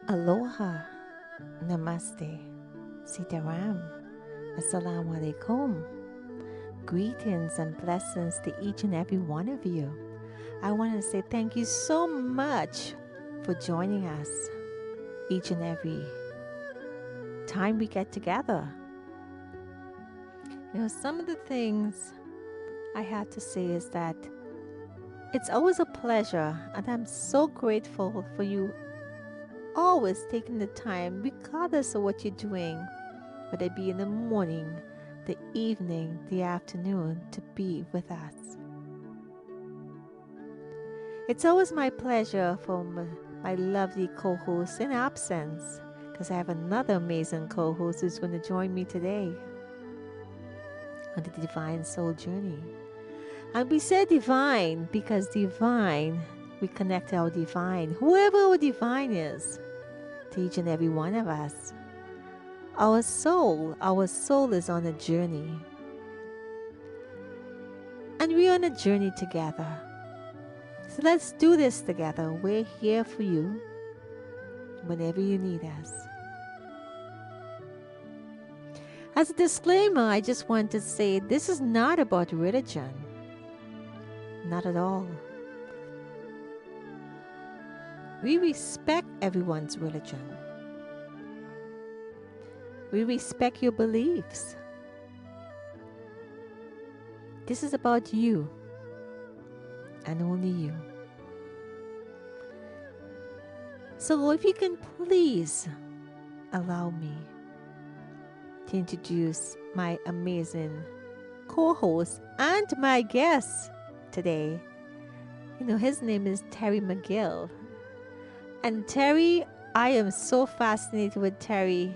Aloha, Namaste, Sitaram, Assalamu alaikum. Greetings and blessings to each and every one of you. I want to say thank you so much for joining us each and every time we get together. Some of the things I have to say is that it's always a pleasure, and I'm so grateful for you always taking the time, regardless of what you're doing, whether it be in the morning, the evening, the afternoon, to be with us. It's always my pleasure for my lovely co host in absence, because I have another amazing co host who's going to join me today on the Divine Soul Journey. And we say divine because divine, we connect our divine, whoever our divine is, to each and every one of us. Our soul is on a journey. And we're on a journey together. So let's do this together. We're here for you whenever you need us. As a disclaimer, I just want to say this is not about religion. Not at all. We respect everyone's religion. We respect your beliefs. This is about you and only you. So if you can please allow me to introduce my amazing co-host and my guest today. His name is Terry McGill. And Terry, I am so fascinated with Terry.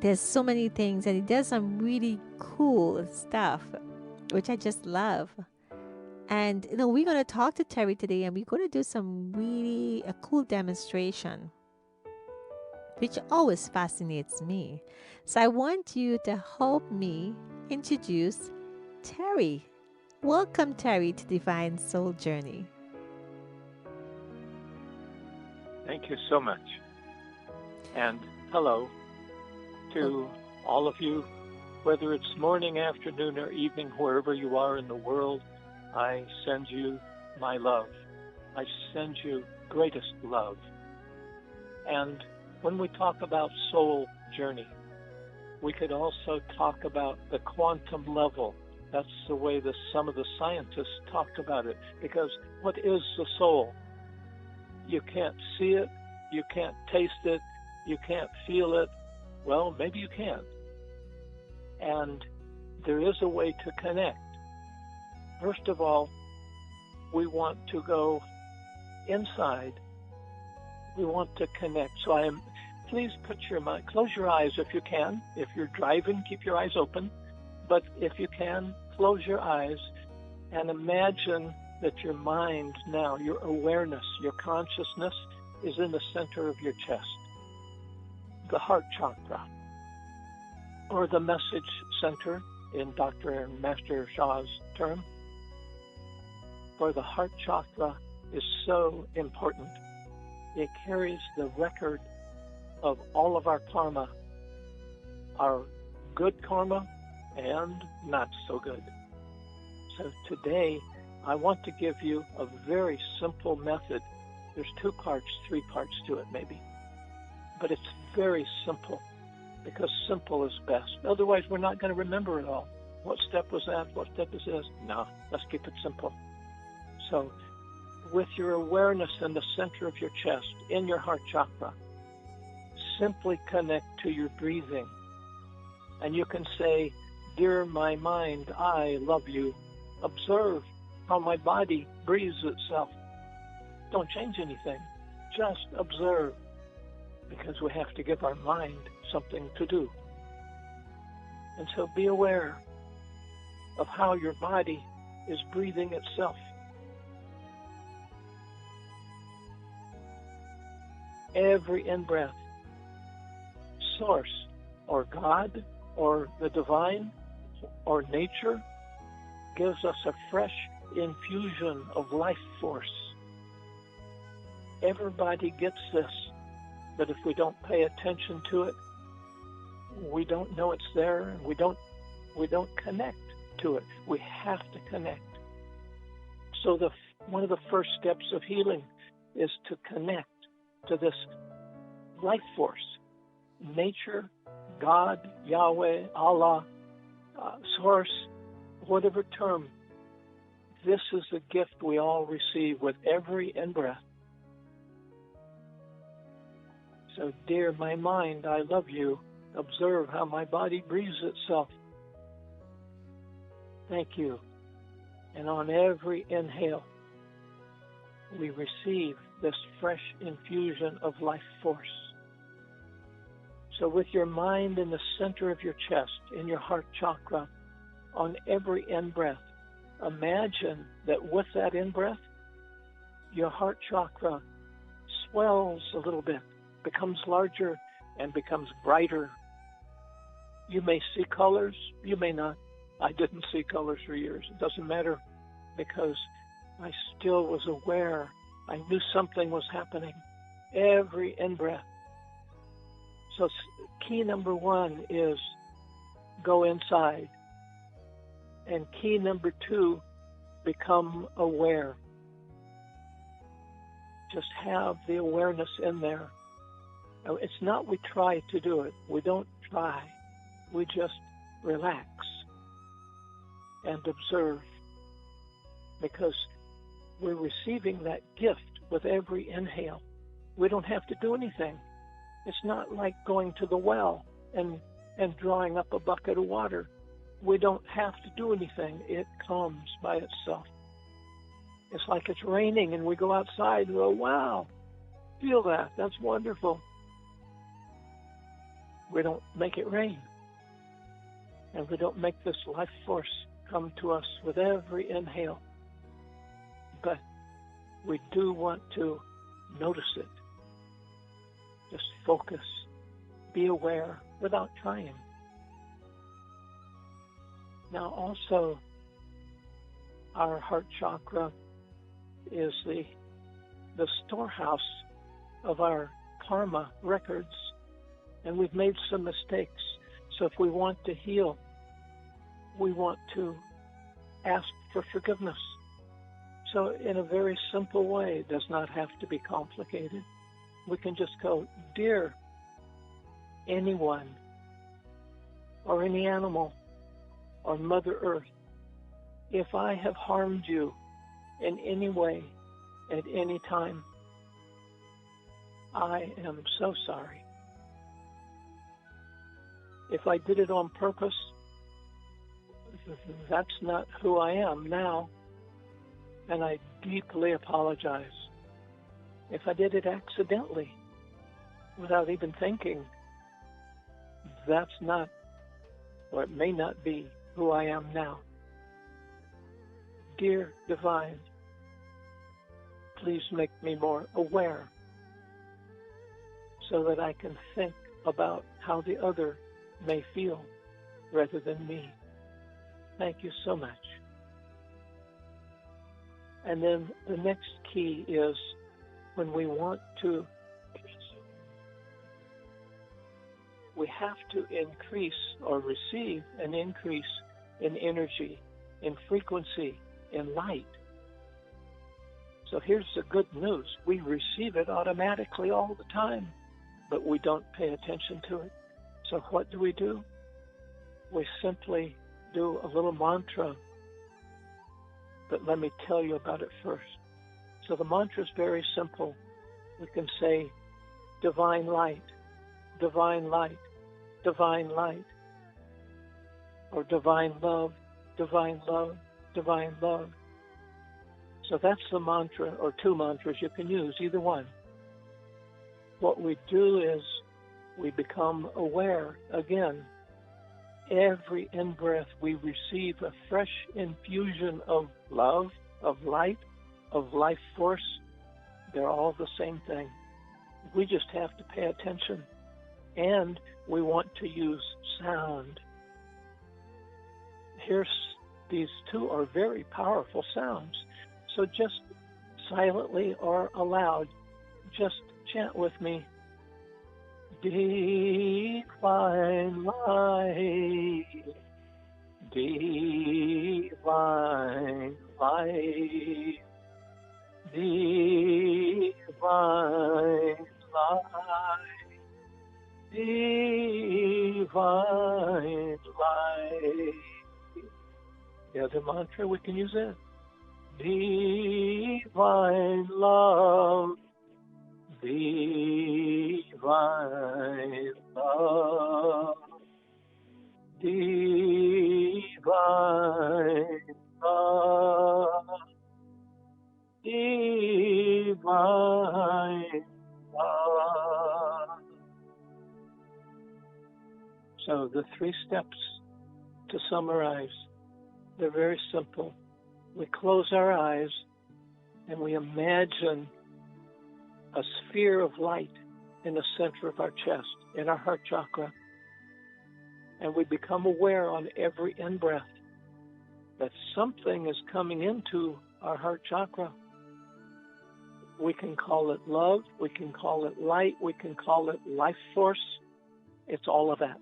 There's so many things, and he does some really cool stuff, which I just love. And we're going to talk to Terry today, and we're going to do some really a cool demonstration, which always fascinates me. So I want you to help me introduce Terry. Welcome, Terry, to Divine Soul Journey. Thank you so much. And hello to all of you, whether it's morning, afternoon, or evening, wherever you are in the world. I send you my love. I send you greatest love. And when we talk about soul journey, we could also talk about the quantum level. That's the way some of the scientists talked about it. Because what is the soul? You can't see it, you can't taste it, you can't feel it. Well, maybe you can. And there is a way to connect. First of all, we want to go inside. We want to connect. So please close your eyes if you can. If you're driving, keep your eyes open. But if you can, close your eyes and imagine that your mind now, your awareness, your consciousness is in the center of your chest, the heart chakra, or the message center in Dr. and Master Shah's term. For the heart chakra is so important. It carries the record of all of our karma, our good karma and not so good. So today, I want to give you a very simple method. There's 2 parts, 3 parts to it maybe. But it's very simple because simple is best. Otherwise, we're not going to remember it all. What step was that? What step is this? No, let's keep it simple. So with your awareness in the center of your chest, in your heart chakra, simply connect to your breathing. And you can say, "Dear my mind, I love you." Observe how my body breathes itself. Don't change anything. Just observe, because we have to give our mind something to do. And so be aware of how your body is breathing itself. Every in-breath, source, or God, or the divine, or nature, gives us a fresh infusion of life force. Everybody gets this. But if we don't pay attention to it, we don't know it's there, and we don't connect to it. We have to connect. So one of the first steps of healing is to connect to this life force, nature, God, Yahweh, Allah, source, whatever term. This is the gift we all receive with every in-breath. So, dear my mind, I love you. Observe how my body breathes itself. Thank you. And on every inhale, we receive this fresh infusion of life force. So with your mind in the center of your chest, in your heart chakra, on every in-breath, imagine that with that in-breath, your heart chakra swells a little bit, becomes larger, and becomes brighter. You may see colors, you may not. I didn't see colors for years. It doesn't matter, because I still was aware. I knew something was happening every in-breath. So key number 1 is go inside. And key number 2, become aware. Just have the awareness in there. Now, it's not we try to do it. We don't try. We just relax and observe, because we're receiving that gift with every inhale. We don't have to do anything. It's not like going to the well and drawing up a bucket of water. We don't have to do anything. It comes by itself. It's like it's raining and we go outside and go, wow, feel that. That's wonderful. We don't make it rain. And we don't make this life force come to us with every inhale. But we do want to notice it. Just focus. Be aware without trying. Now also, our heart chakra is the storehouse of our karma records. And we've made some mistakes. So if we want to heal, we want to ask for forgiveness. So in a very simple way, it does not have to be complicated. We can just go, dear anyone, or any animal, or Mother Earth, if I have harmed you in any way, at any time, I am so sorry. If I did it on purpose, that's not who I am now, and I deeply apologize. If I did it accidentally, without even thinking, that's not, or it may not be, who I am now. Dear Divine, please make me more aware so that I can think about how the other may feel rather than me. Thank you so much. And then the next key is when we want to, we have to increase or receive an increase in energy, in frequency, in light. So here's the good news. We receive it automatically all the time, but we don't pay attention to it. So what do? We simply do a little mantra. But let me tell you about it first. So the mantra is very simple. We can say, divine light, divine light, divine light, or divine love, divine love, divine love. So that's the mantra, or two mantras you can use, either one. What we do is we become aware again. Every in-breath we receive a fresh infusion of love, of light, of life force. They're all the same thing. We just have to pay attention. And we want to use sound. These two are very powerful sounds. So just silently or aloud, just chant with me. divine light, divine light, divine light, divine light. The other mantra we can use it. Divine love, divine love, divine love, divine love. So the 3 steps, to summarize, they're very simple. We close our eyes and we imagine a sphere of light in the center of our chest, in our heart chakra. And we become aware on every in-breath that something is coming into our heart chakra. We can call it love, we can call it light, we can call it life force. It's all of that.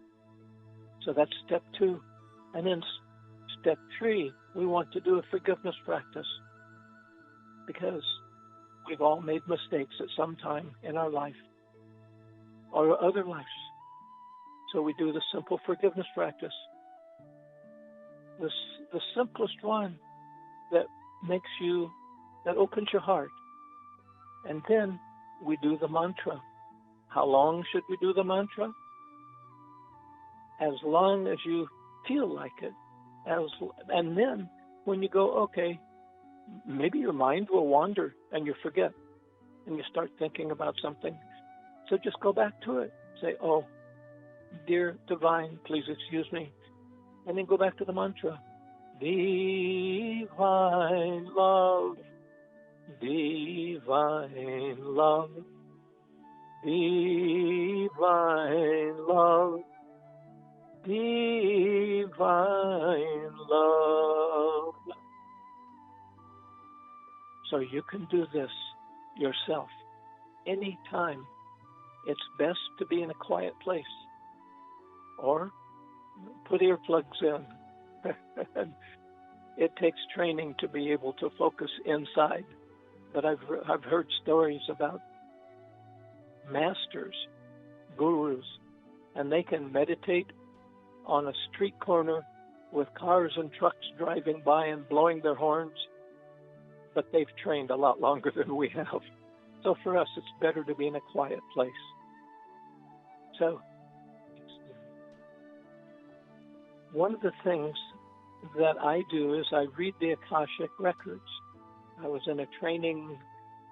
So that's step 2. And then step 3, we want to do a forgiveness practice, because we've all made mistakes at some time in our life or other lives. So we do the simple forgiveness practice. The simplest one that opens your heart. And then we do the mantra. How long should we do the mantra? As long as you feel like it. And then when you go, okay, maybe your mind will wander and you forget and you start thinking about something. So just go back to it. Say, oh, dear divine, please excuse me. And then go back to the mantra. Divine love, divine love, divine love, divine love. So you can do this yourself anytime. It's best to be in a quiet place, or put earplugs in. It takes training to be able to focus inside. But I've heard stories about masters, gurus, and they can meditate on a street corner with cars and trucks driving by and blowing their horns, but they've trained a lot longer than we have. So for us, it's better to be in a quiet place. So one of the things that I do is I read the Akashic records. I was in a training,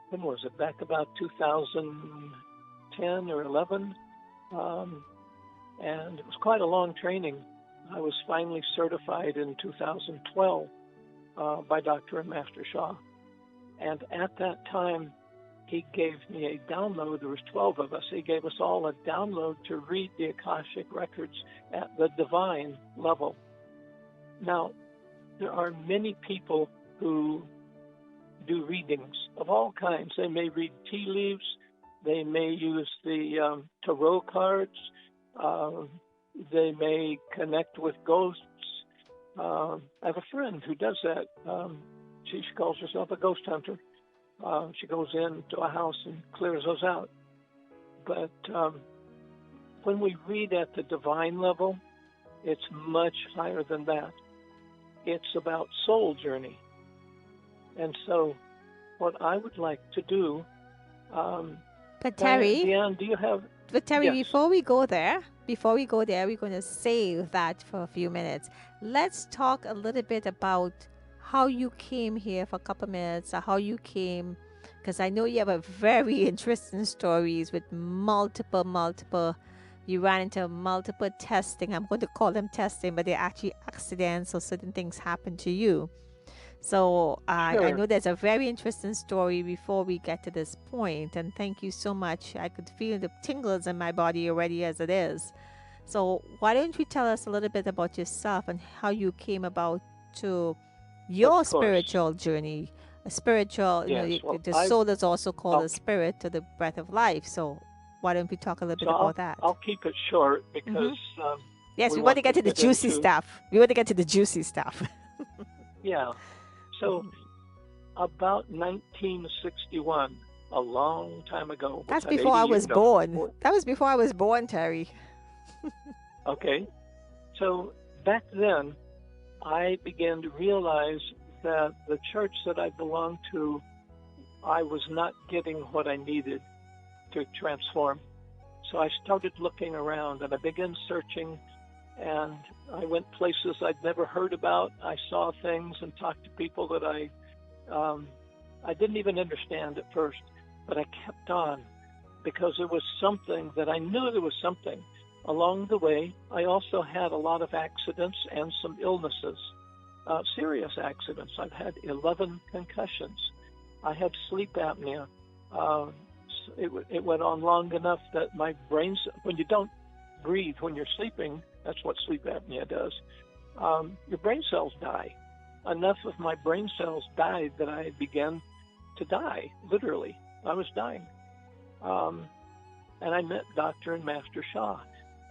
when was it? Back about 2010 or 11. And it was quite a long training. I was finally certified in 2012 by Dr. and Master Shah. And at that time, he gave me a download. There was 12 of us. He gave us all a download to read the Akashic records at the divine level. Now, there are many people who do readings of all kinds. They may read tea leaves. They may use the tarot cards. They may connect with ghosts. I have a friend who does that. She calls herself a ghost hunter. She goes into a house and clears those out. But when we read at the divine level, it's much higher than that. It's about soul journey. And so what I would like to do... but Terry... Dianne, do you have... But Terry, yes. before we go there, we're going to save that for a few minutes. Let's talk a little bit about how you came here for a couple of minutes, or how you came, because I know you have a very interesting stories with multiple, you ran into multiple testing. I'm going to call them testing, but they're actually accidents, or certain things happen to you. So I know there's a very interesting story before we get to this point, and thank you so much. I could feel the tingles in my body already as it is. So why don't you tell us a little bit about yourself and how you came about to your spiritual journey? A spiritual, yes, the soul is also called a spirit, to the breath of life. So Why don't we talk a little So bit about that? I'll keep it short Mm-hmm. because Yes, we we want to want to get to the get juicy into, stuff. We want to get to the juicy stuff. yeah. So about 1961, a long time ago. Was That's that before 80 I years? was No. born. That was before I was born, Terry. Okay. So back then, I began to realize that the church that I belonged to, I was not getting what I needed to transform. So I started looking around and I began searching, and I went places I'd never heard about. I saw things and talked to people that I didn't even understand at first, but I kept on because there was something that I knew there was something. Along the way, I also had a lot of accidents and some illnesses, serious accidents. I've had 11 concussions. I had sleep apnea. It went on long enough that my brain, when you don't breathe when you're sleeping, that's what sleep apnea does, your brain cells die. Enough of my brain cells died that I began to die, literally. I was dying. And I met Dr. and Master Shah,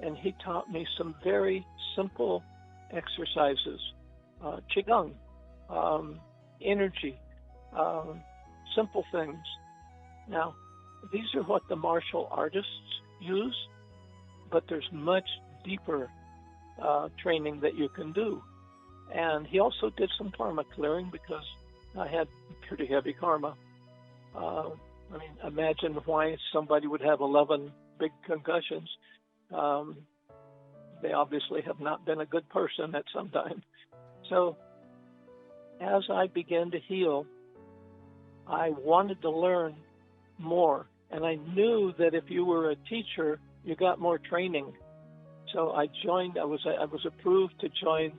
and he taught me some very simple exercises, Qigong, energy, simple things. Now, these are what the martial artists use, but there's much deeper training that you can do. And he also did some karma clearing because I had pretty heavy karma. I mean, imagine why somebody would have 11 big concussions. They obviously have not been a good person at some time. So as I began to heal, I wanted to learn more. And I knew that if you were a teacher, you got more training. So I joined, I was approved to join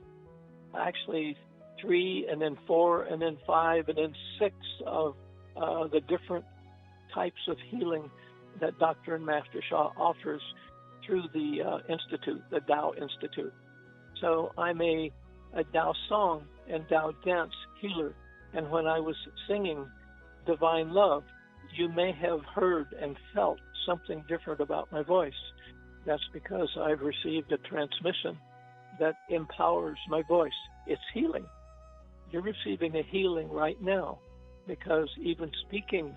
actually 3 and then 4 and then 5 and then 6 of the different types of healing that Dr. and Master Shah offers through the Institute, the Tao Institute. So I'm a Tao song and Tao dance healer. And when I was singing Divine Love, you may have heard and felt something different about my voice. That's because I've received a transmission that empowers my voice. It's healing. You're receiving a healing right now because even speaking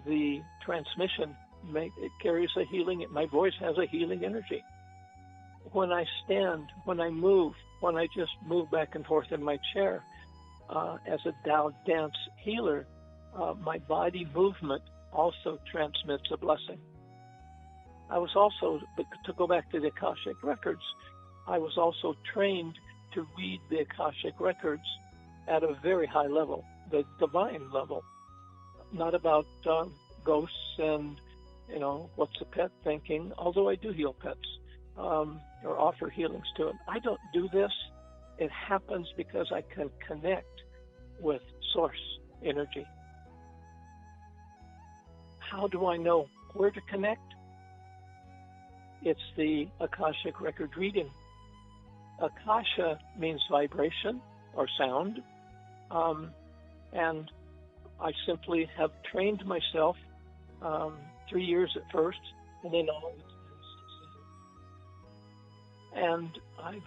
the transmission, it carries a healing. My voice has a healing energy. When I stand, when I move, when I just move back and forth in my chair, as a Tao dance healer, my body movement also transmits a blessing. I was also, to go back to the Akashic Records, I was also trained to read the Akashic Records at a very high level, the divine level, not about ghosts and, what's a pet thinking, although I do heal pets or offer healings to them. I don't do this. It happens because I can connect with source energy. How do I know where to connect? It's the Akashic Record reading. Akasha means vibration or sound, and I simply have trained myself 3 years at first, and then all the time. And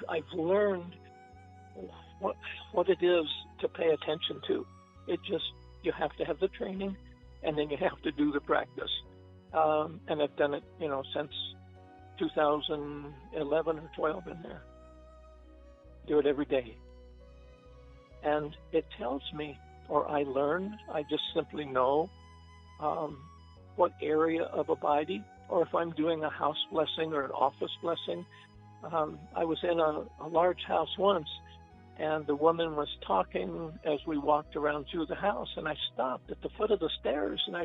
I've learned what it is to pay attention to. You have to have the training, and then you have to do the practice. And I've done it, since 2011 or 12 in there. Do it every day. And it tells me, or I learn, I just simply know what area of a body, or if I'm doing a house blessing or an office blessing. I was in a large house once, and the woman was talking as we walked around through the house, and I stopped at the foot of the stairs, and I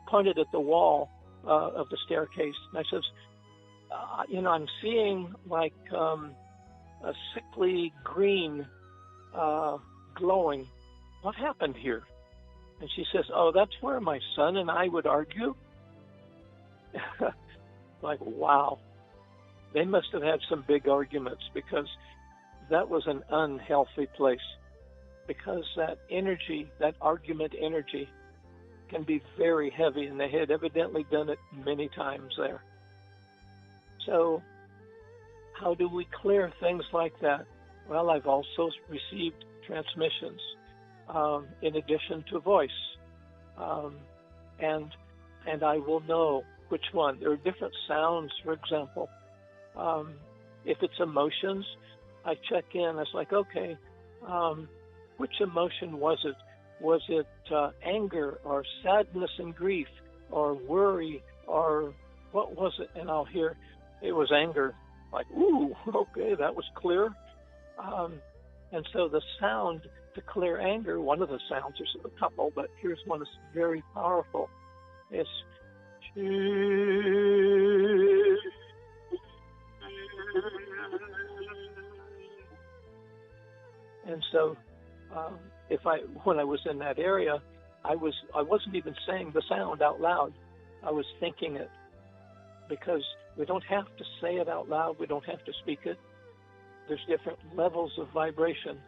pointed at the wall of the staircase, and I said, I'm seeing like a sickly green glowing. What happened here? And she says, oh, that's where my son and I would argue. Like, wow. They must have had some big arguments because that was an unhealthy place. Because that energy, that argument energy, can be very heavy, and they had evidently done it many times there. So how do we clear things like that? Well, I've also received transmissions in addition to voice, um, and I will know which one. There are different sounds, for example. Um, if it's emotions, I check in. It's like, okay, which emotion was it? Was it anger or sadness and grief or worry or what was it? And I'll hear it was anger. Like, ooh, okay, that was clear. And so the sound to clear anger, one of the sounds, there's a couple, but here's one that's very powerful. It's and so when I was in that area, I wasn't even saying the sound out loud. I was thinking it, because we don't have to say it out loud. We don't have to speak it. There's different levels of vibration.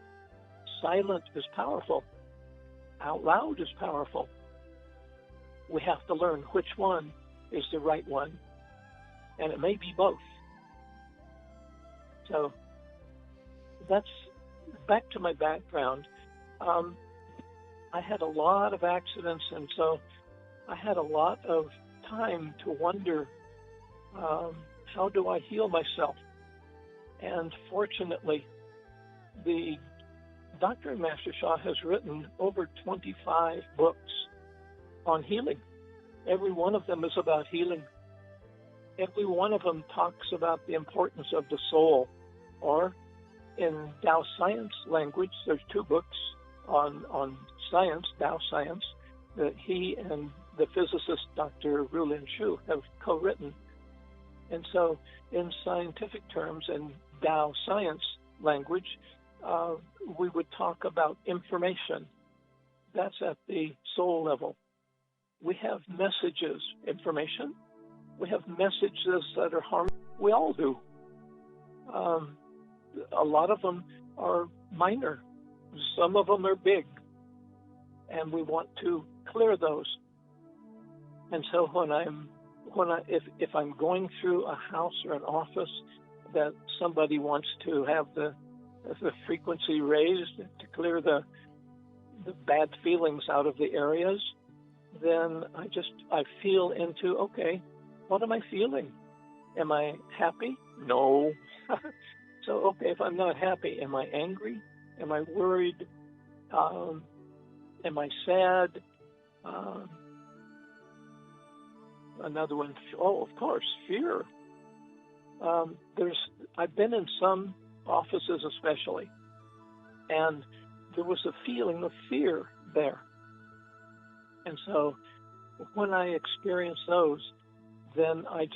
Silent is powerful. Out loud is powerful. We have to learn which one is the right one, and it may be both. So that's back to my background. I had a lot of accidents, and so I had a lot of time to wonder, how do I heal myself? And fortunately, the Dr. Master Sha has written over 25 books on healing. Every one of them is about healing. Every one of them talks about the importance of the soul. Or in Tao science language, there's 2 books on science, Tao science, that he and the physicist Dr. Rulin Shu have co-written. And so in scientific terms, in Tao science language, we would talk about information. That's at the soul level. We have messages, information. We have messages that are harmful. We all do. A lot of them are minor. Some of them are big. And we want to clear those. And so if I'm going through a house or an office that somebody wants to have the frequency raised to clear the bad feelings out of the areas, then I feel into, okay, what am I feeling? Am I happy? No. So, okay, if I'm not happy, am I angry? Am I worried? Am I sad? Another one, of course, fear. I've been in some offices especially, and there was a feeling of fear there. And so when I experience those, then I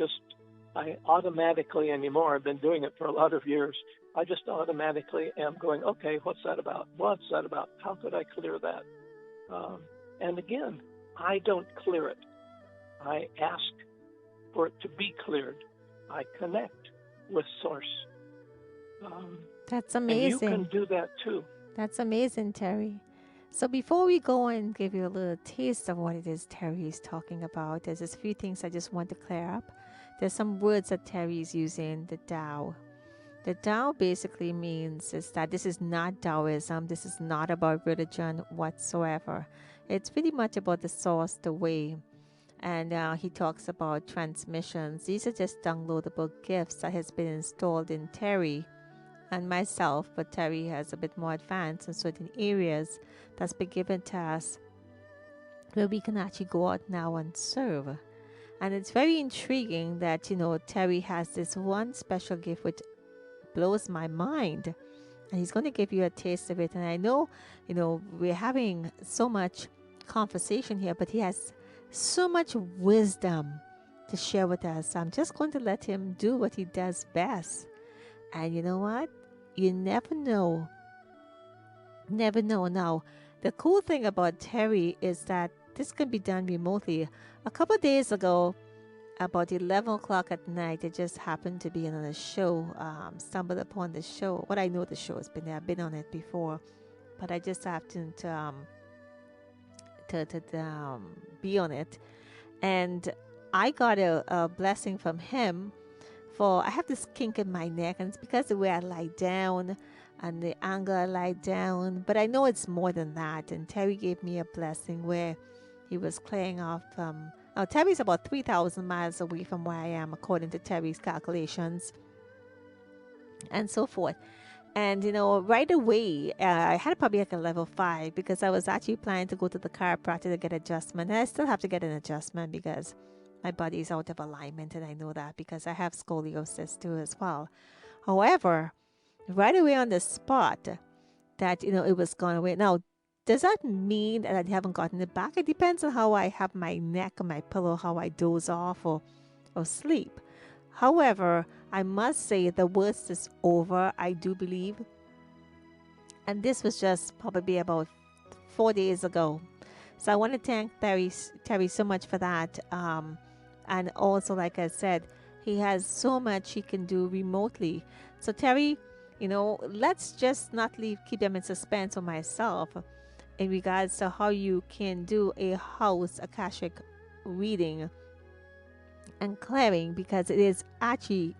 automatically anymore, I've been doing it for a lot of years, I just automatically am going, okay, what's that about? What's that about? How could I clear that? And again, I don't clear it. I ask for it to be cleared. I connect with Source. That's amazing. And you can do that too. That's amazing, Terry. So before we go and give you a little taste of what it is Terry is talking about, there's just a few things I just want to clear up. There's some words that Terry is using, the Tao. The Tao basically means is that this is not Taoism. This is not about religion whatsoever. It's pretty much about the source, the way. And he talks about transmissions. These are just downloadable gifts that has been installed in Terry and myself, but Terry has a bit more advanced in certain areas that's been given to us where we can actually go out now and serve. And it's very intriguing that, Terry has this one special gift which blows my mind. And he's going to give you a taste of it. And I know, we're having so much conversation here, but he has so much wisdom to share with us. I'm just going to let him do what he does best. And you know what? You never know. Never know. Now, the cool thing about Terry is that this can be done remotely. A couple of days ago, about 11 o'clock at night, it just happened to be on a show. Stumbled upon the show. What I know the show has been there. I've been on it before. But I just happened to to be on it. And I got a blessing from him for I have this kink in my neck, and it's because the way I lie down and the angle I lie down. But I know it's more than that. And Terry gave me a blessing where he was clearing off. Now Terry's about 3,000 miles away from where I am, according to Terry's calculations, and so forth. And right away, I had probably like a level 5 because I was actually planning to go to the chiropractor to get adjustment. And I still have to get an adjustment because my body is out of alignment, and I know that because I have scoliosis too as well. However, right away on the spot, that it was gone away. Now, does that mean that I haven't gotten it back? It depends on how I have my neck on my pillow, how I doze off or sleep. However, I must say the worst is over, I do believe. And this was just probably about 4 days ago. So I want to thank Terry so much for that. And also, like I said, he has so much he can do remotely. So Terry, let's just not keep them in suspense for myself in regards to how you can do a house Akashic reading and clearing, because it is actually,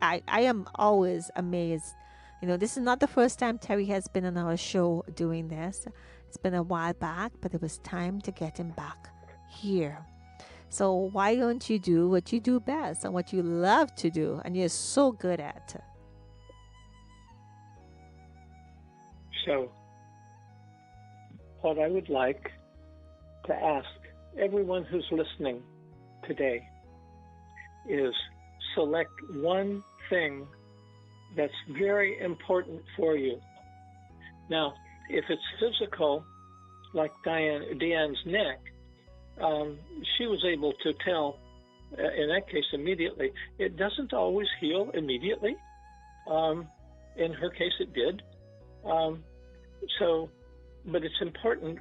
I am always amazed. This is not the first time Terry has been on our show doing this. It's been a while back, but it was time to get him back here. So why don't you do what you do best and what you love to do and you're so good at? So, what I would like to ask everyone who's listening today is select one thing that's very important for you. Now, if it's physical, like Dianne's neck, she was able to tell, in that case, immediately. It doesn't always heal immediately. In her case, it did. But it's important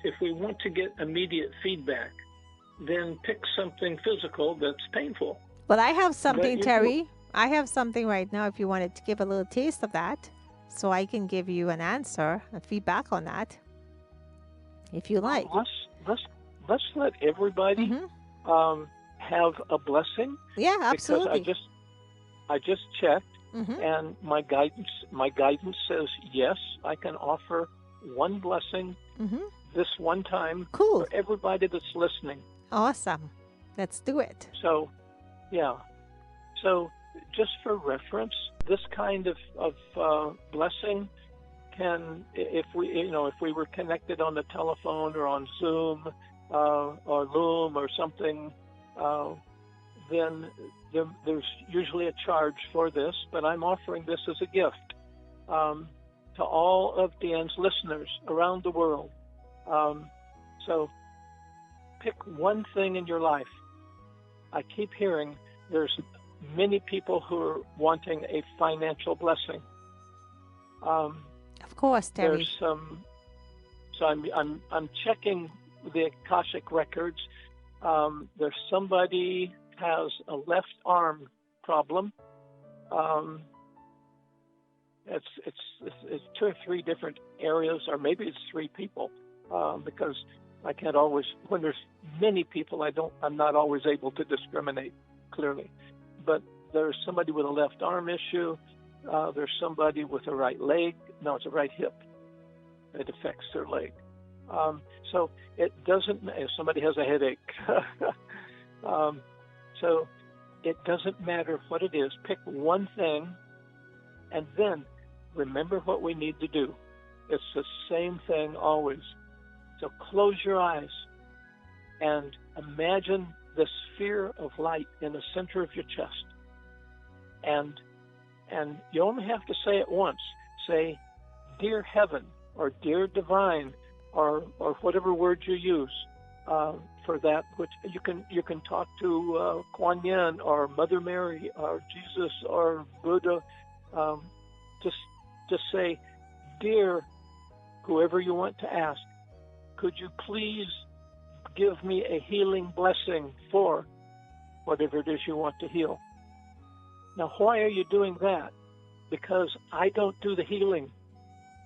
if we want to get immediate feedback, then pick something physical that's painful. Well, I have something, Terry. I have something right now if you wanted to give a little taste of that, so I can give you an answer, a feedback on that, if you like. Let's let everybody have a blessing. Yeah, absolutely. Because I just checked, and my guidance says yes, I can offer one blessing this one time for everybody that's listening. Awesome. Let's do it. So, yeah. So, just for reference, this kind of blessing can, if we were connected on the telephone or on Zoom or Loom or something, then there's usually a charge for this. But I'm offering this as a gift to all of Dianne's listeners around the world. So pick one thing in your life. I keep hearing there's many people who are wanting a financial blessing. Of course, Terry. There's some. So I'm checking the Akashic records. There's somebody has a left arm problem. It's 2 or 3 different areas, or maybe it's 3 people, because I can't always. When there's many people, I'm not always able to discriminate clearly. But there's somebody with a left arm issue. There's somebody with a right leg. No, it's a right hip. It affects their leg. So it doesn't. If somebody has a headache, so it doesn't matter what it is. Pick one thing, and then remember what we need to do. It's the same thing always. So close your eyes and imagine the sphere of light in the center of your chest. And you only have to say it once. Say, "Dear Heaven," or "Dear Divine," or whatever word you use for that. Which you can talk to Kuan Yin or Mother Mary or Jesus or Buddha. Just say, "Dear whoever you want to ask, could you please give me a healing blessing for whatever it is you want to heal?" Now, why are you doing that? Because I don't do the healing.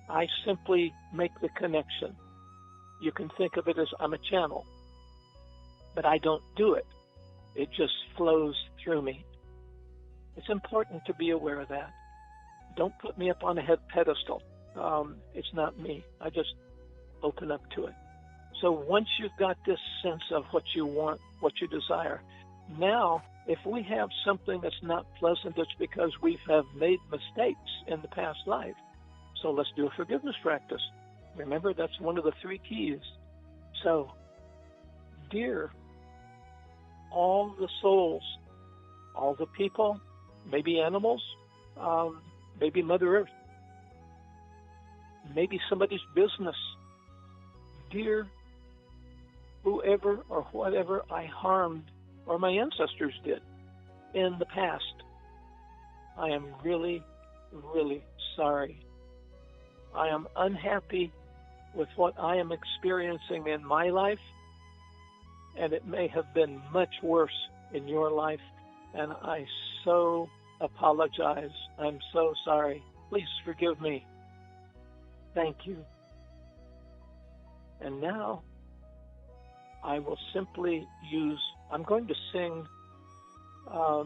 I simply make the connection. you can think of it as I'm a channel, but I don't do it. It just flows through me. It's important to be aware of that. Don't put me up on a pedestal. It's not me. I just open up to it. So once you've got this sense of what you want, what you desire, now if we have something that's not pleasant, it's because we have made mistakes in the past life. So let's do a forgiveness practice. Remember, that's one of the 3 keys. So, dear, all the souls, all the people, maybe animals, maybe Mother Earth, maybe somebody's business, dear, whoever or whatever I harmed or my ancestors did in the past, I am really, really sorry. I am unhappy with what I am experiencing in my life, and it may have been much worse in your life, and I so apologize. I'm so sorry. Please forgive me. Thank you. And now I will simply I'm going to sing a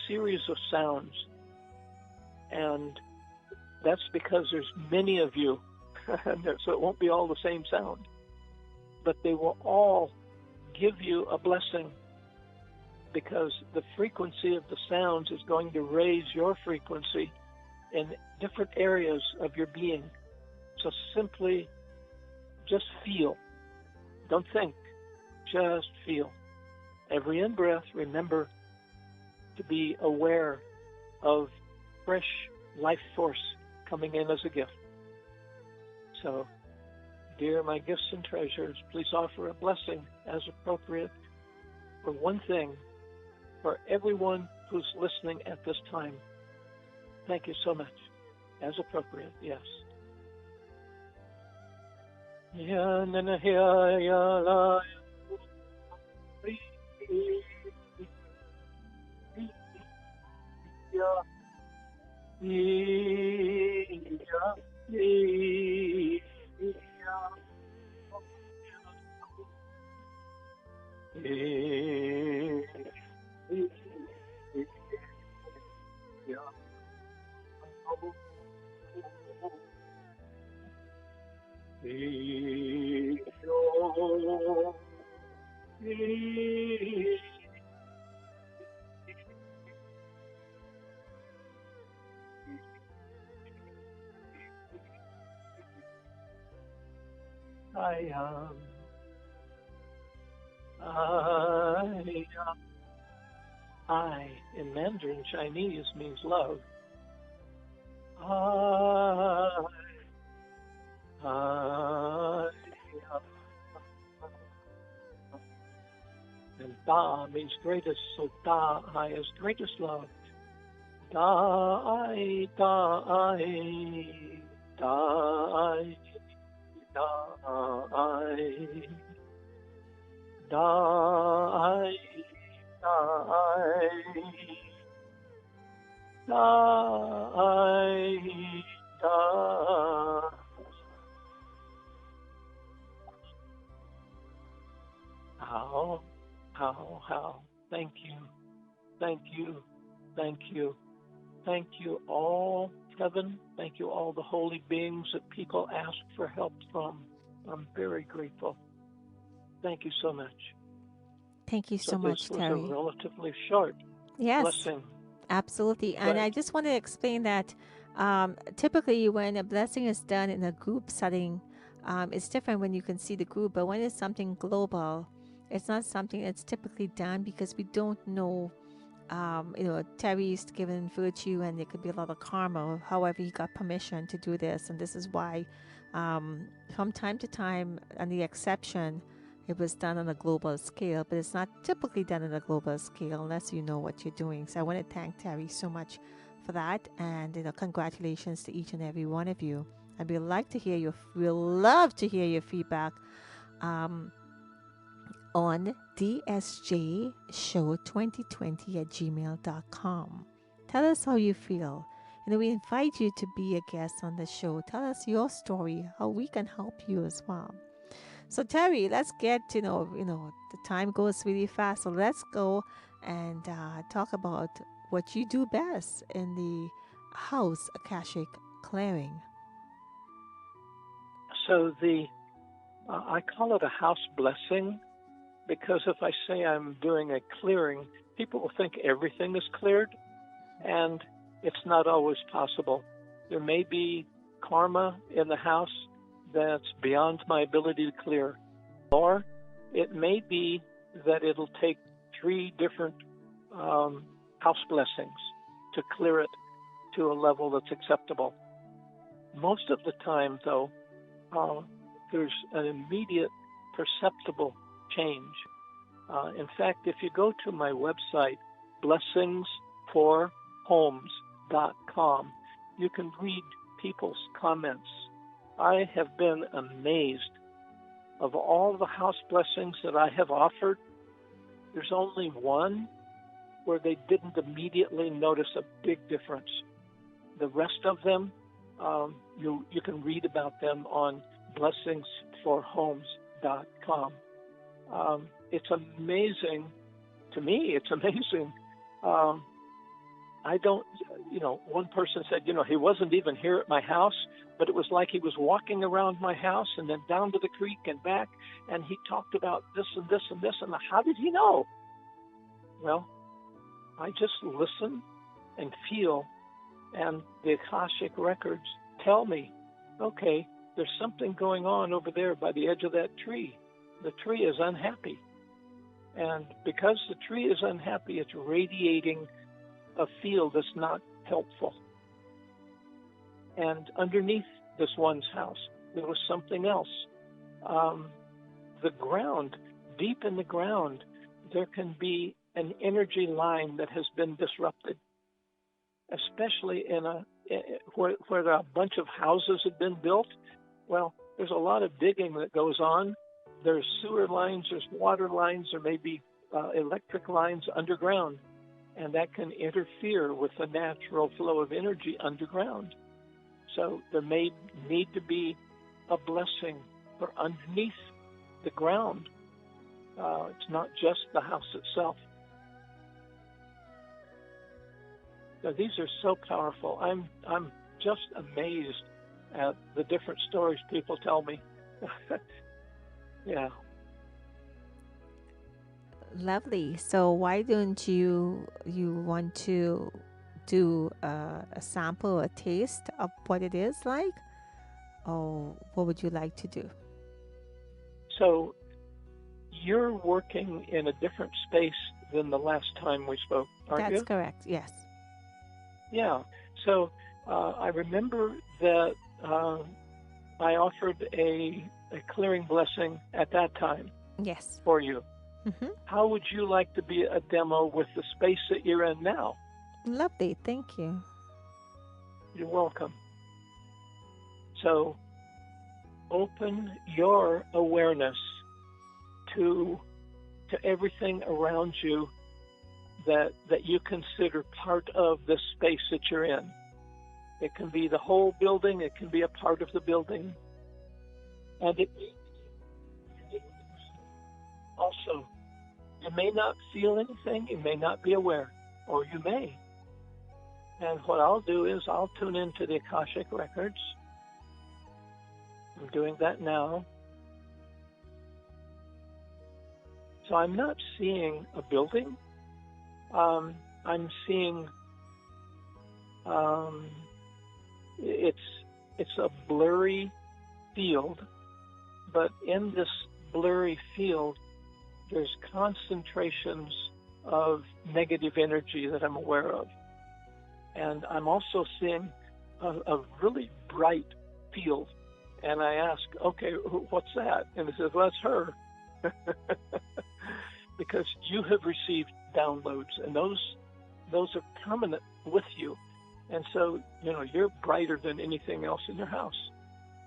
series of sounds, and that's because there's many of you, so it won't be all the same sound, but they will all give you a blessing, because the frequency of the sounds is going to raise your frequency in different areas of your being. So simply just feel. Don't think. Just feel. Every in-breath, remember to be aware of fresh life force coming in as a gift. So, dear my gifts and treasures, please offer a blessing as appropriate for one thing, for everyone who's listening at this time. Thank you so much. As appropriate, yes. Ya na na ya ya la I am. I in Mandarin Chinese means love. I and Da means greatest, so Da I is greatest love. Da I, Da I, Da I, Da I, Da I, How. Thank you. Thank you. Thank you. Thank you all, Kevin. Thank you all the holy beings that people ask for help from. I'm very grateful. Thank you so much. Thank you so much, Terry. This was a relatively short blessing. Absolutely. And I just want to explain that typically when a blessing is done in a group setting, it's different when you can see the group. But when it's something global, it's not something that's typically done because we don't know. Terry's given virtue and there could be a lot of karma. However, he got permission to do this. And this is why from time to time, on the exception, it was done on a global scale, but it's not typically done on a global scale unless you know what you're doing. So I want to thank Terry so much for that, and congratulations to each and every one of you. And we'd love to hear your feedback on dsjshow2020@gmail.com. Tell us how you feel. We invite you to be a guest on the show. Tell us your story, how we can help you as well. So Terry, let's get to the time goes really fast. So let's go and talk about what you do best in the house Akashic clearing. So I call it a house blessing because if I say I'm doing a clearing, people will think everything is cleared, and it's not always possible. There may be karma in the house that's beyond my ability to clear, or it may be that it'll take three different house blessings to clear it to a level that's acceptable. Most of the time, though, there's an immediate perceptible change. In fact, if you go to my website, blessingsforhomes.com, you can read people's comments. I have been amazed. Of all the house blessings that I have offered, there's only one where they didn't immediately notice a big difference. The rest of them, you can read about them on blessingsforhomes.com. It's amazing. To me, it's amazing. I don't, one person said, he wasn't even here at my house, but it was like he was walking around my house and then down to the creek and back, and he talked about this and this and this, and how did he know? Well, I just listen and feel, and the Akashic records tell me, okay, there's something going on over there by the edge of that tree. The tree is unhappy. And because the tree is unhappy, it's radiating a field that's not helpful. And underneath this one's house, there was something else. The ground, deep in the ground, there can be an energy line that has been disrupted, especially where a bunch of houses have been built. Well, there's a lot of digging that goes on. There's sewer lines, there's water lines, there may be electric lines underground, and that can interfere with the natural flow of energy underground. So there may need to be a blessing for underneath the ground. It's not just the house itself. So these are so powerful. I'm just amazed at the different stories people tell me. Yeah. Lovely. So why don't you want to do a sample, a taste of what it is like? Or what would you like to do? So you're working in a different space than the last time we spoke, aren't you? That's correct. Yes. Yeah. So I remember that I offered a clearing blessing at that time Yes. for you. Mm-hmm. How would you like to be a demo with the space that you're in now? Lovely. Thank you. You're welcome. So open your awareness to everything around you that you consider part of the space that you're in. It can be the whole building, it can be a part of the building. And it also, you may not feel anything, you may not be aware, or you may. And what I'll do is I'll tune into the Akashic records. I'm doing that now. So I'm not seeing a building. I'm seeing it's a blurry field, but in this blurry field, there's concentrations of negative energy that I'm aware of. And I'm also seeing a really bright field. And I ask, okay, what's that? And he says, well, that's her. Because you have received downloads, and those are permanent with you. And so, you're brighter than anything else in your house.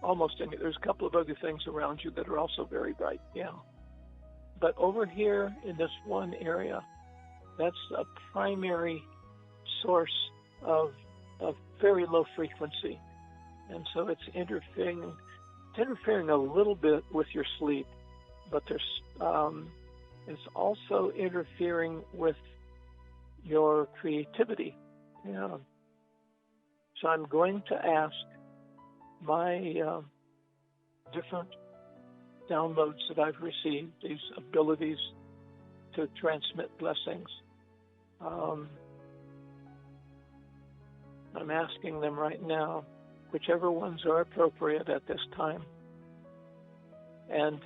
Almost any. There's a couple of other things around you that are also very bright, yeah. But over here in this one area, that's a primary source of very low frequency. And so it's interfering interfering a little bit with your sleep, but it's also interfering with your creativity. Yeah. So I'm going to ask my different downloads that I've received, these abilities to transmit blessings. I'm asking them right now, whichever ones are appropriate at this time. And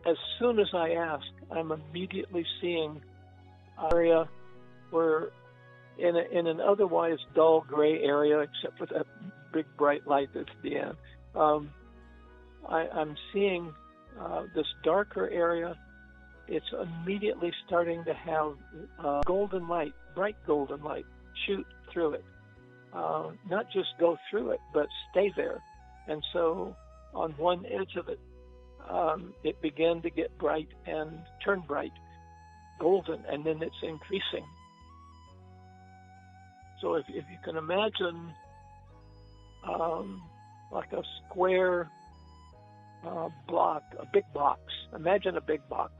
as soon as I ask, I'm immediately seeing an area where in an otherwise dull gray area, except for that big bright light that's Dianne, I'm seeing this darker area. It's immediately starting to have golden light, bright golden light, shoot through it. Not just go through it, but stay there. And so on one edge of it, it began to get bright and turn bright, golden, and then it's increasing. So if you can imagine like a square block, a big box. Imagine a big box.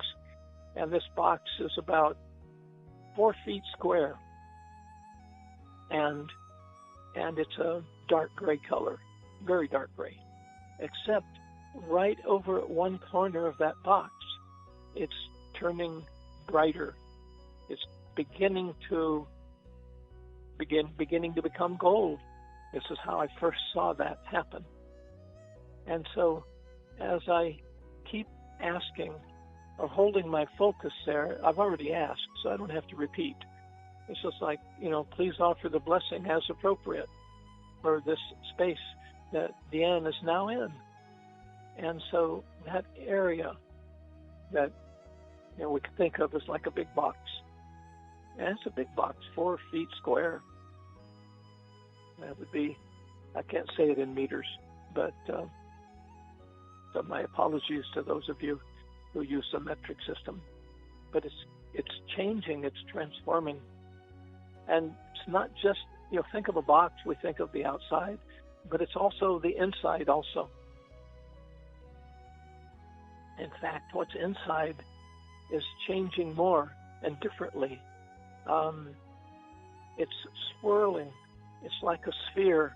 And this box is about 4 feet square. And it's a dark gray color, very dark gray. Except right over at one corner of that box, it's turning brighter. It's beginning to become gold. This is how I first saw that happen. And so as I keep asking or holding my focus there, I've already asked, so I don't have to repeat. It's just like, please offer the blessing as appropriate for this space that Dianne is now in. And so that area that we can think of as like a big box. And it's a big box, 4 feet square. That would be, I can't say it in meters, but so my apologies to those of you who use the metric system. But it's changing, it's transforming. And it's not just, think of a box, we think of the outside, but it's also the inside also. In fact, what's inside is changing more and differently. It's swirling. It's like a sphere,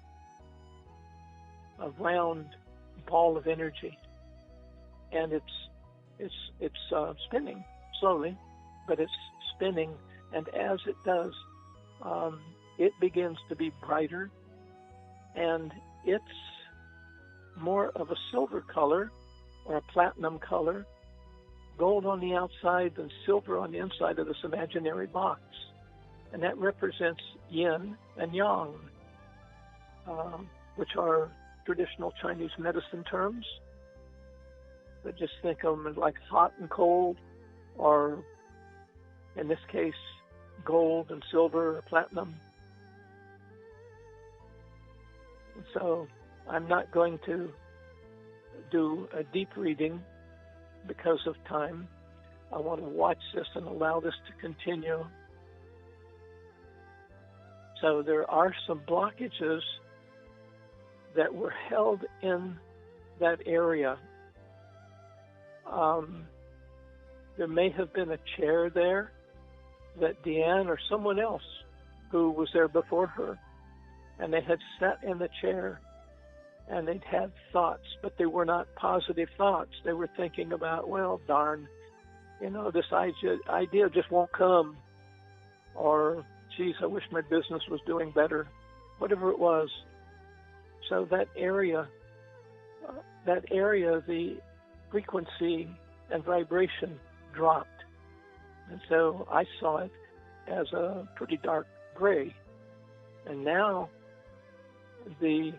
a round ball of energy. And it's spinning slowly, but it's spinning. And as it does, it begins to be brighter, and it's more of a silver color or a platinum color, gold on the outside and silver on the inside of this imaginary box. And that represents yin and yang, which are traditional Chinese medicine terms. But just think of them as like hot and cold, or in this case, gold and silver or platinum. So I'm not going to do a deep reading because of time. I want to watch this and allow this to continue. So there are some blockages that were held in that area. There may have been a chair there that Dianne or someone else who was there before her, and they had sat in the chair and they'd had thoughts, but they were not positive thoughts. They were thinking about, well, darn, this idea just won't come, or geez, I wish my business was doing better, whatever it was. So that area, the frequency and vibration dropped. And so I saw it as a pretty dark gray. And now the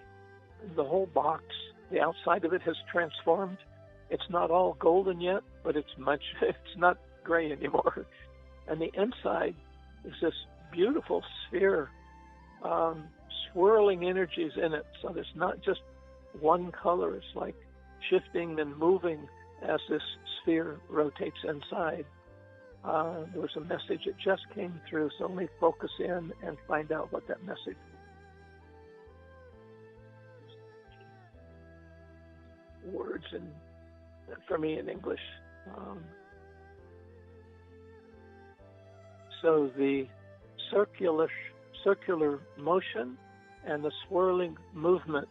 whole box, the outside of it has transformed. It's not all golden yet, but it's not gray anymore. And the inside is this beautiful sphere, swirling energies in it. So there's not just one color. It's like shifting and moving as this sphere rotates inside. There was a message that just came through, so let me focus in and find out what that message is. words for me in English. So the circular motion and the swirling movement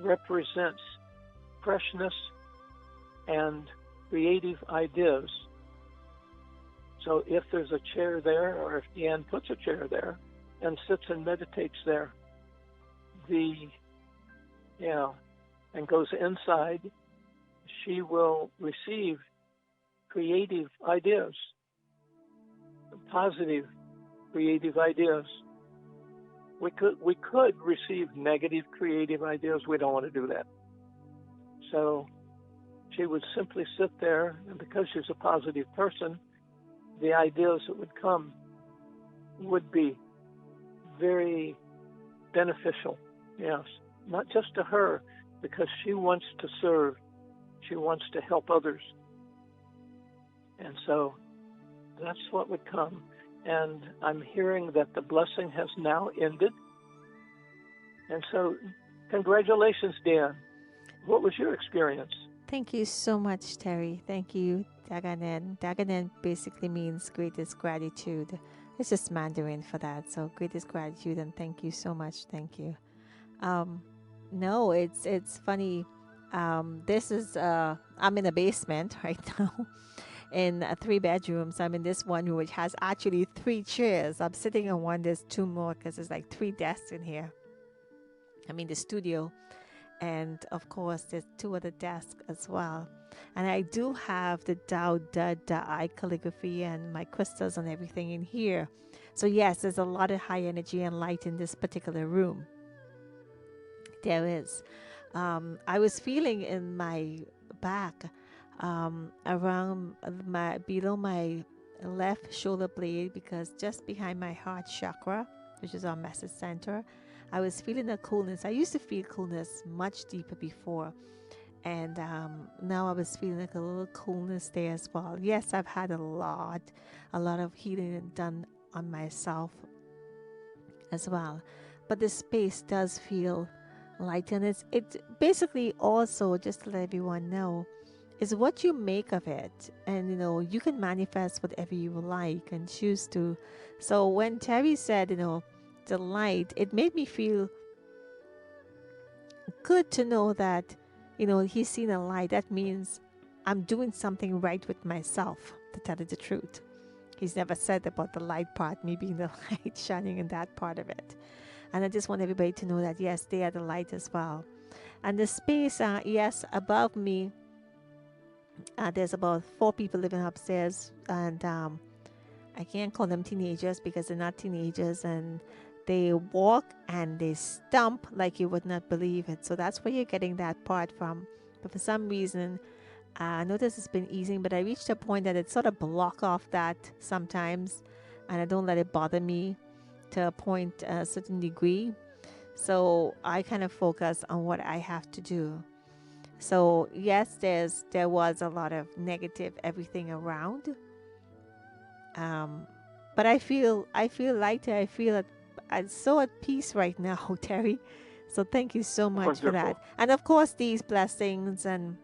represents freshness and creative ideas. So if there's a chair there, or if Dianne puts a chair there and sits and meditates there, and goes inside, she will receive creative ideas, positive creative ideas. We could receive negative creative ideas. We don't want to do that. So she would simply sit there, and because she's a positive person, the ideas that would come would be very beneficial. Yes, not just to her, because she wants to serve. She wants to help others. And so that's what would come. And I'm hearing that the blessing has now ended. And so congratulations, Dan. What was your experience? Thank you so much, Terry. Thank you, Daganen. Daganen basically means greatest gratitude. It's just Mandarin for that. So greatest gratitude, and thank you so much. Thank you. No, it's funny. This is I'm in a basement right now, in 3 bedrooms. I'm in this one room which has actually 3 chairs. I'm sitting on one. There's 2 more because there's like 3 desks in here. I mean the studio, and of course there's 2 other desks as well. And I do have the Tao Da Da I calligraphy and my crystals and everything in here. So yes, there's a lot of high energy and light in this particular room. There is. I was feeling in my back, around below my left shoulder blade, because just behind my heart chakra, which is our message center, I was feeling a coolness. I used to feel coolness much deeper before, and now I was feeling like a little coolness there as well. Yes, I've had a lot of healing done on myself as well, but the space does feel light, and it's basically also, just to let everyone know, is what you make of it. And you can manifest whatever you like and choose to. So when Terry said the light, it made me feel good to know that he's seen a light. That means I'm doing something right with myself, to tell you the truth. He's never said about the light part, me being the light shining in that part of it. And I just want everybody to know that, yes, they are the light as well. And the space, yes, above me, there's about 4 people living upstairs. And I can't call them teenagers because they're not teenagers. And they walk and they stomp like you would not believe it. So that's where you're getting that part from. But for some reason, I notice it's been easing, but I reached a point that it sort of block off that sometimes. And I don't let it bother me to a point, a certain degree. So I kind of focus on what I have to do. So yes, there was a lot of negative everything around. But I feel lighter. I feel I'm so at peace right now, Terry. So thank you so much Wonderful. for that. And of course, these blessings and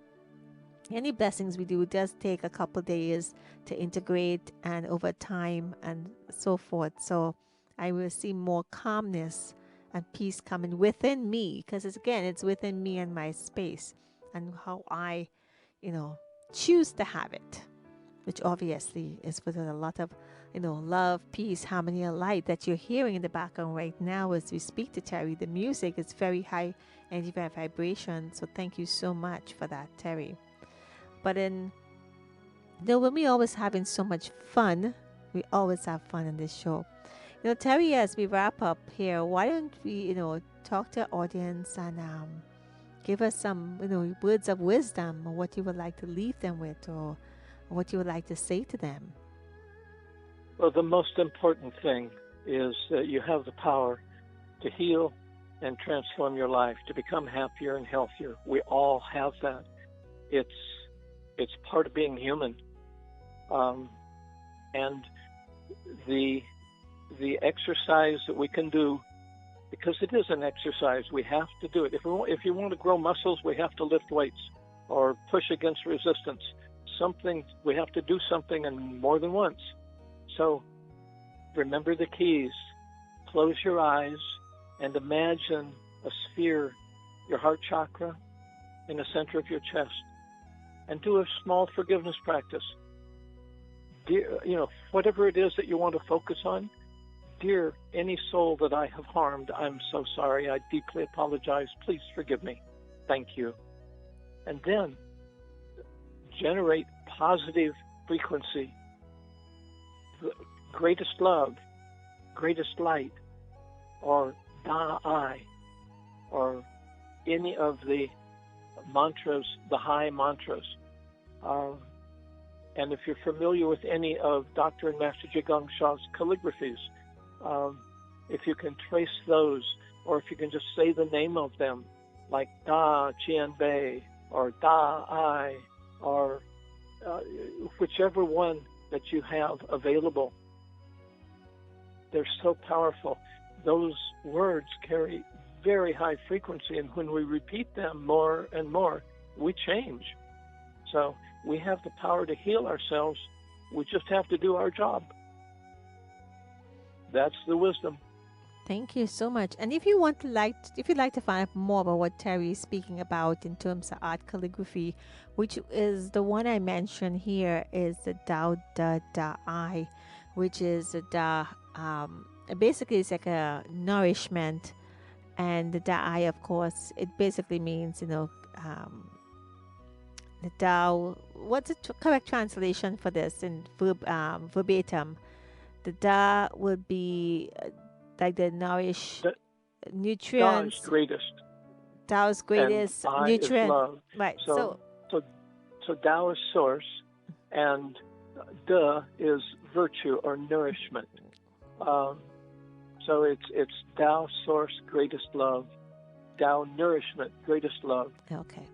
any blessings we do does take a couple days to integrate, and over time and so forth. So I will see more calmness and peace coming within me, because it's within me and my space, and how I, choose to have it, which obviously is with a lot of, love, peace, harmony, and light that you're hearing in the background right now as we speak to Terry. The music is very high energy vibration. So thank you so much for that, Terry. But when we always having so much fun, we always have fun in this show. Terry, as we wrap up here, why don't we, talk to our audience and give us some, words of wisdom, or what you would like to leave them with, or what you would like to say to them? Well, the most important thing is that you have the power to heal and transform your life, to become happier and healthier. We all have that. It's part of being human. And the exercise that we can do because it is an exercise. We have to do it. If you want to grow muscles, we have to lift weights or push against resistance. We have to do something, and more than once. So remember the keys. Close your eyes and imagine a sphere, your heart chakra, in the center of your chest, and do a small forgiveness practice. Dear, whatever it is that you want to focus on, dear any soul that I have harmed, I'm so sorry. I deeply apologize. Please forgive me. Thank you. And then generate positive frequency, greatest love, greatest light, or Da-I, or any of the mantras, the high mantras. And if you're familiar with any of Dr. and Master Zhigong Shaw's calligraphies, if you can trace those, or if you can just say the name of them, like Da Qian Bei, or Da-I, or whichever one that you have available, they're so powerful. Those words carry very high frequency, and when we repeat them more and more, we change. So we have the power to heal ourselves. We just have to do our job. That's the wisdom. Thank you so much. And if you'd like to find out more about what Terry is speaking about in terms of art calligraphy, which is the one I mentioned here, is the Dao Da Da I, which is a Da. Basically, it's like a nourishment, and the Da I, of course, it basically means the Tao. What's the correct translation for this in verbatim? The Da would be like the nutrients. Tao's greatest. Tao's greatest and nutrient. Is love. Right. So Tao is source, and Da is virtue or nourishment. So it's Tao source, greatest love. Tao nourishment, greatest love. Okay.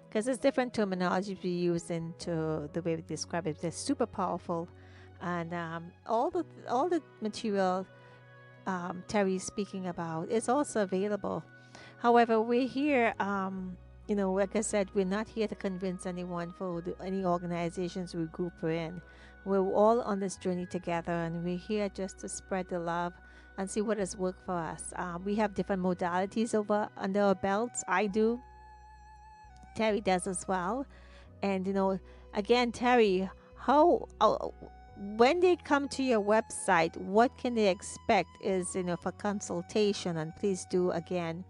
Because there's different terminology we use into the way we describe it. They're super powerful, and all the material Terry's speaking about is also available. However, we're here, like I said, we're not here to convince anyone for any organizations or group we're in. We're all on this journey together, and we're here just to spread the love and see what has worked for us. We have different modalities under our belts. I do. Terry does as well. And, again, Terry, when they come to your website, what can they expect is, for consultation? And please do, again,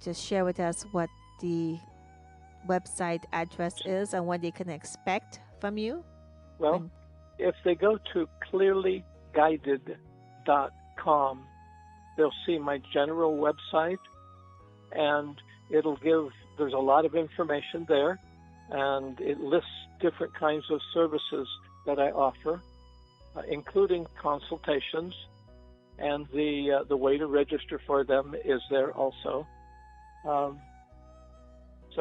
just share with us what the website address is and what they can expect from you. Well, if they go to clearlyguided.com, they'll see my general website, and there's a lot of information there, and it lists different kinds of services that I offer, including consultations, and the way to register for them is there also. So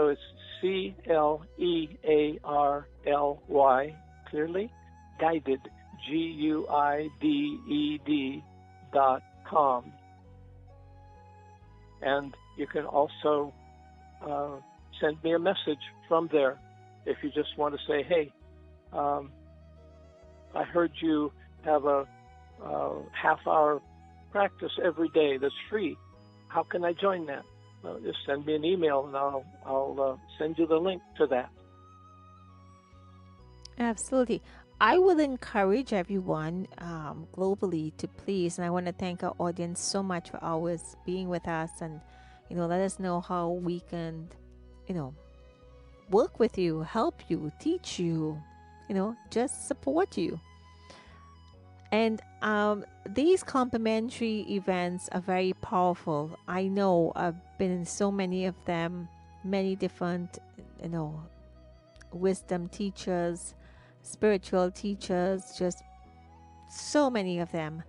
it's CLEARLY, clearly, guided, GUIDED.com. And you can also send me a message from there if you just want to say, hey, I heard you have a half-hour practice every day that's free. How can I join that? Just send me an email, and I'll send you the link to that. Absolutely. I will encourage everyone globally to please, and I want to thank our audience so much for always being with us, and let us know how we can work with you, help you, teach you, just support you. And these complimentary events are very powerful. I know I've been in so many of them, many different, wisdom teachers, spiritual teachers, just so many of them.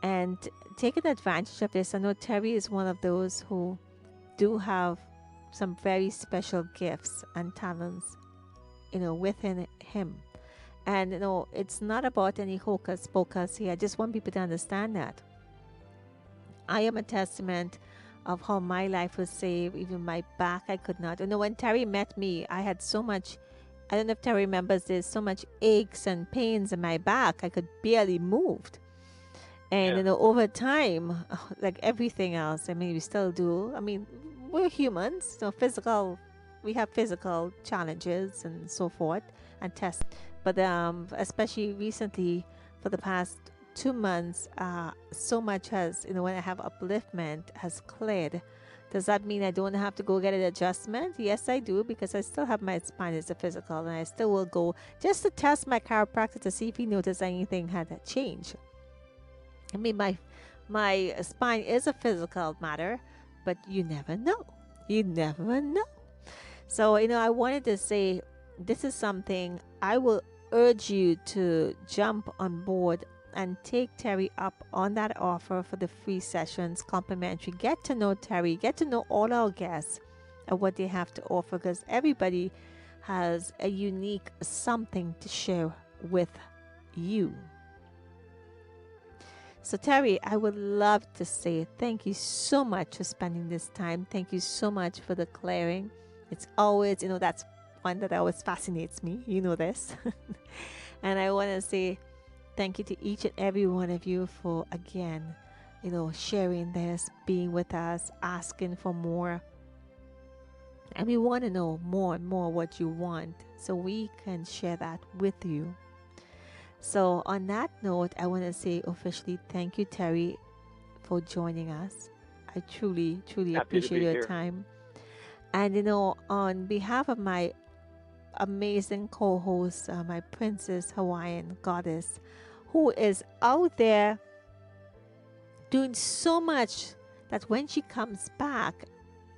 And taking advantage of this, I know Terry is one of those who do have some very special gifts and talents, within him. And it's not about any hocus pocus here. I just want people to understand that I am a testament of how my life was saved. Even my back, I could not. When Terry met me, I had so much. I don't know if Terry remembers this. So much aches and pains in my back, I could barely move. And Yeah. over time, like everything else, I mean, we still do. I mean, we're humans, so physical. We have physical challenges and so forth, and tests. But especially recently, for the past 2 months, so much has, when I have upliftment, has cleared. Does that mean I don't have to go get an adjustment? Yes, I do, because I still have my spine as a physical, and I still will go just to test my chiropractor to see if he noticed anything had changed. I mean, my spine is a physical matter, but you never know. You never know. So, I wanted to say this is something I will urge you to jump on board and take Terry up on that offer for the free sessions, complimentary. Get to know Terry, get to know all our guests and what they have to offer, because everybody has a unique something to share with you. So, Terry, I would love to say thank you so much for spending this time. Thank you so much for the clearing. It's always, that's one that always fascinates me. You know this. And I want to say thank you to each and every one of you for, again, sharing this, being with us, asking for more. And we want to know more and more what you want so we can share that with you. So, on that note, I want to say officially thank you, Terry, for joining us. I truly, truly Happy to appreciate be your here. time. And, on behalf of my amazing co host, my Princess Hawaiian Goddess, who is out there doing so much that when she comes back,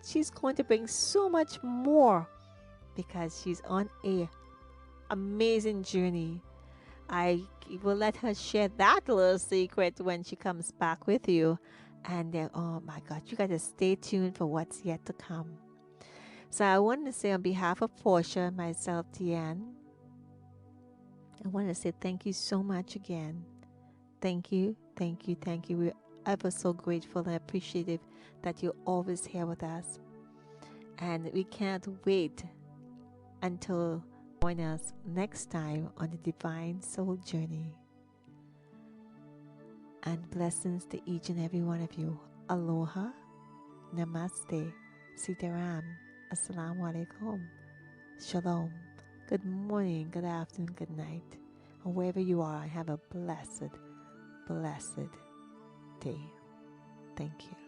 she's going to bring so much more because she's on a amazing journey. I will let her share that little secret when she comes back with you. And then, oh my God, you got to stay tuned for what's yet to come. So I want to say on behalf of Porsche, myself, Dianne, I want to say thank you so much again. Thank you, thank you, thank you. We're ever so grateful and appreciative that you're always here with us. And we can't wait until join us next time on the Divine Soul Journey. And blessings to each and every one of you. Aloha, namaste, sitaram, assalamu alaikum, shalom. Good morning, good afternoon, good night. Or wherever you are, have a blessed, blessed day. Thank you.